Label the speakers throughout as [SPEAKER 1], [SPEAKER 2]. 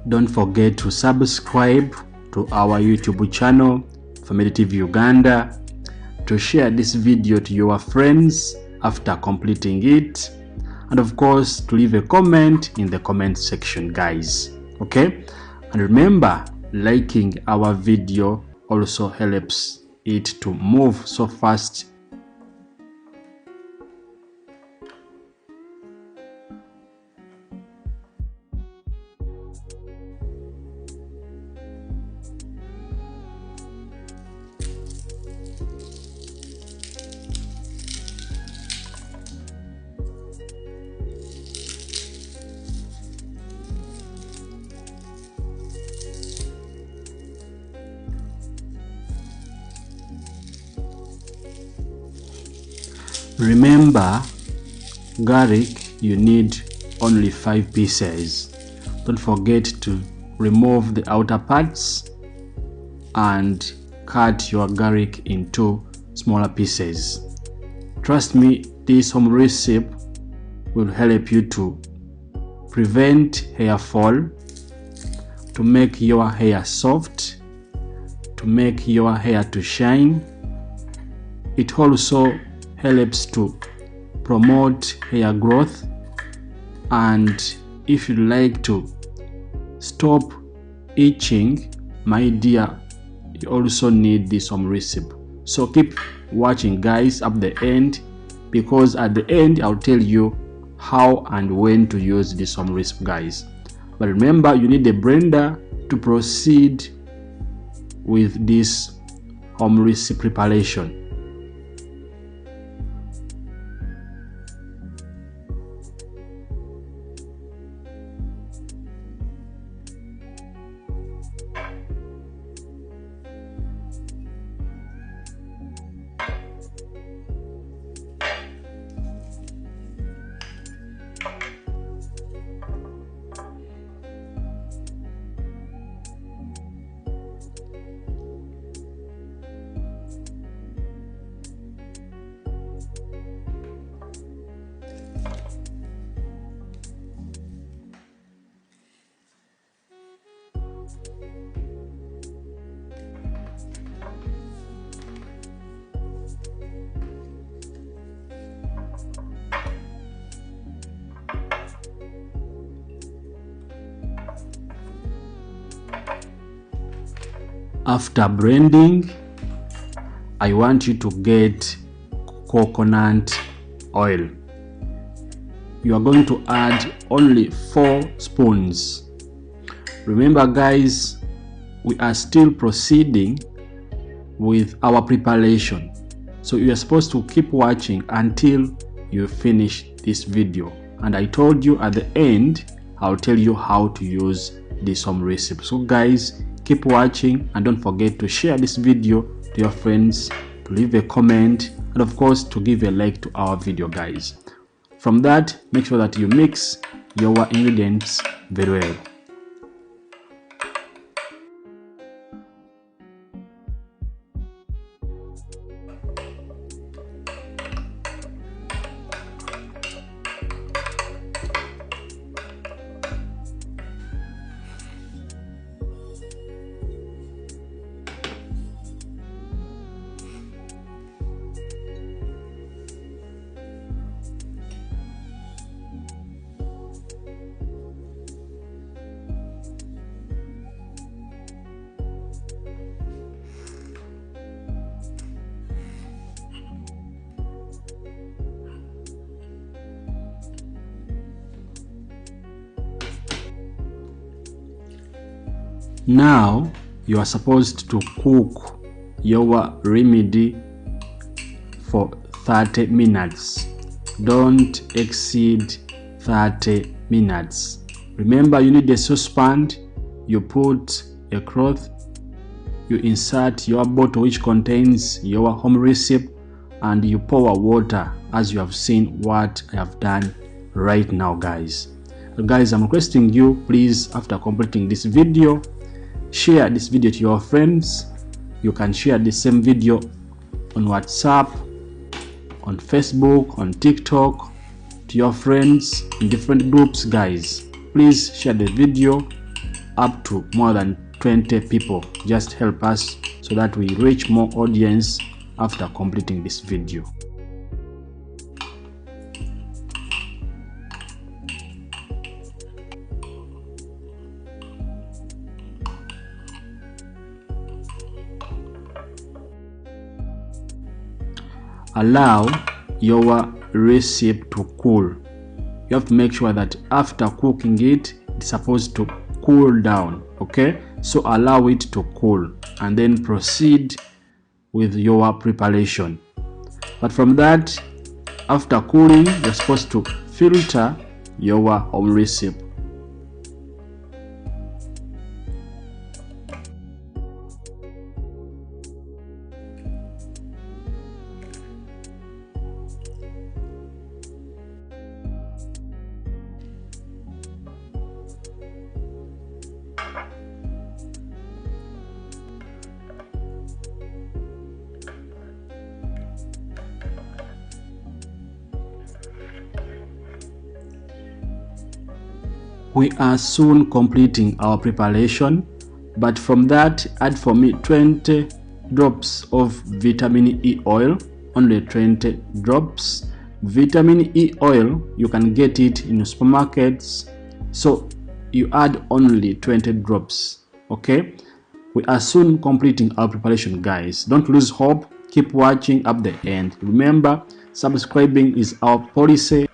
[SPEAKER 1] Don't forget to subscribe to our YouTube channel, Family TV Uganda, to share this video to your friends after completing it, and of course to leave a comment in the comment section, guys. Okay, and remember, liking our video also helps it to move so fast. Remember, garlic, you need only 5 pieces. Don't forget to remove the outer parts and cut your garlic into smaller pieces. Trust me, this home recipe will help you to prevent hair fall, to make your hair soft, to make your hair to shine. It also helps to promote hair growth, and if you like to stop itching, my dear, you also need this home recipe. So keep watching, guys, up the end, because at the end I'll tell you how and when to use this home recipe, guys. But remember, you need a blender to proceed with this home recipe preparation. After blending, I want you to get coconut oil. You are going to add only 4 spoons. Remember, guys, we are still proceeding with our preparation, so you are supposed to keep watching until you finish this video. And I told you at the end I'll tell you how to use this home recipe. So guys, keep watching, and don't forget to share this video to your friends, to leave a comment, and of course to give a like to our video, guys. From that, make sure that you mix your ingredients very well. Now you are supposed to cook your remedy for 30 minutes. Don't exceed 30 minutes. Remember, you need a saucepan. You put a cloth, you insert your bottle which contains your home recipe, and you pour water, as you have seen what I have done right now, guys. Guys, I'm requesting you, please, after completing this video, share this video to your friends. You can share the same video on WhatsApp, on Facebook, on TikTok, to your friends in different groups, guys. Please share the video up to more than 20 people. Just help us so that we reach more audience after completing this video. Allow your recipe to cool. You have to make sure that after cooking it, it's supposed to cool down. Okay, so allow it to cool and then proceed with your preparation. But from that, after cooling, you're supposed to filter your home recipe. We are soon completing our preparation, but from that, add for me 20 drops of vitamin E oil, only 20 drops. Vitamin E oil, you can get it in supermarkets, so you add only 20 drops. Okay, we are soon completing our preparation, guys. Don't lose hope, keep watching up the end. Remember, subscribing is our policy.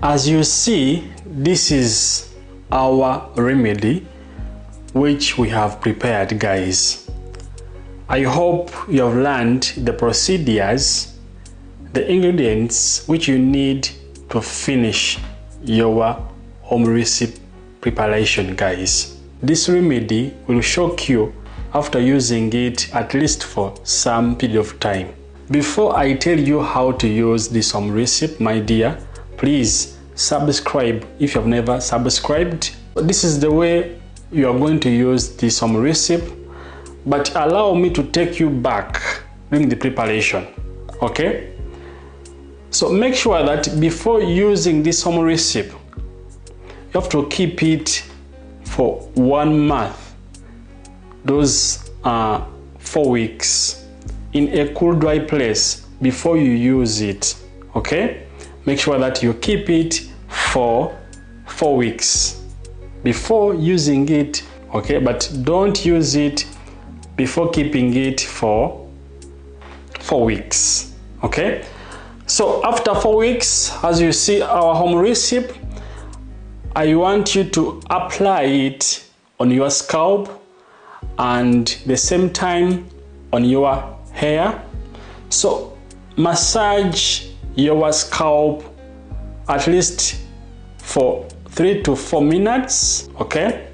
[SPEAKER 1] As you see, this is our remedy which we have prepared, guys. I hope you have learned the procedures, the ingredients which you need to finish your home recipe preparation, guys. This remedy will shock you after using it at least for some period of time. Before I tell you how to use this home recipe, my dear, please subscribe if you have never subscribed. This is the way you are going to use this home recipe, but allow me to take you back during the preparation. Okay, so make sure that before using this home recipe, you have to keep it for 1 month, those 4 weeks, in a cool, dry place before you use it. Okay, make sure that you keep it for 4 weeks before using it. Okay, but don't use it before keeping it for 4 weeks. Okay, so after 4 weeks, as you see our home recipe, I want you to apply it on your scalp and the same time on your hair. So massage your scalp at least for 3 to 4 minutes. Okay,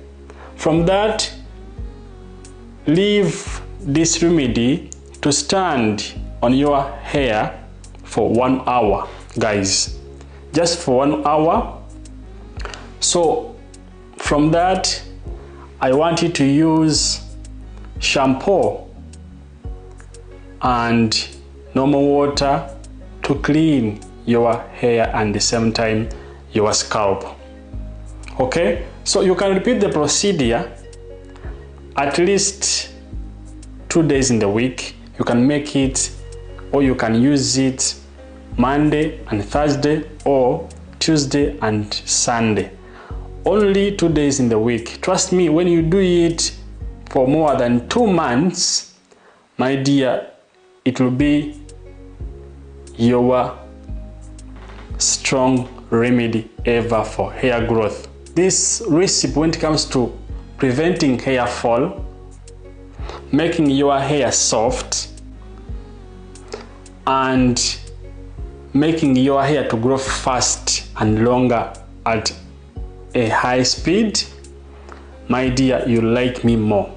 [SPEAKER 1] from that, leave this remedy to stand on your hair for 1 hour, guys, just for 1 hour. So from that, I want you to use shampoo and normal water to clean your hair and the same time your scalp. Okay, so you can repeat the procedure at least 2 days in the week. You can make it, or you can use it Monday and Thursday or Tuesday and Sunday. Only 2 days in the week. Trust me, when you do it for more than 2 months, my dear, it will be your strong remedy ever for hair growth. This recipe, when it comes to preventing hair fall, making your hair soft, and making your hair to grow fast and longer at a high speed, My dear, you like me more.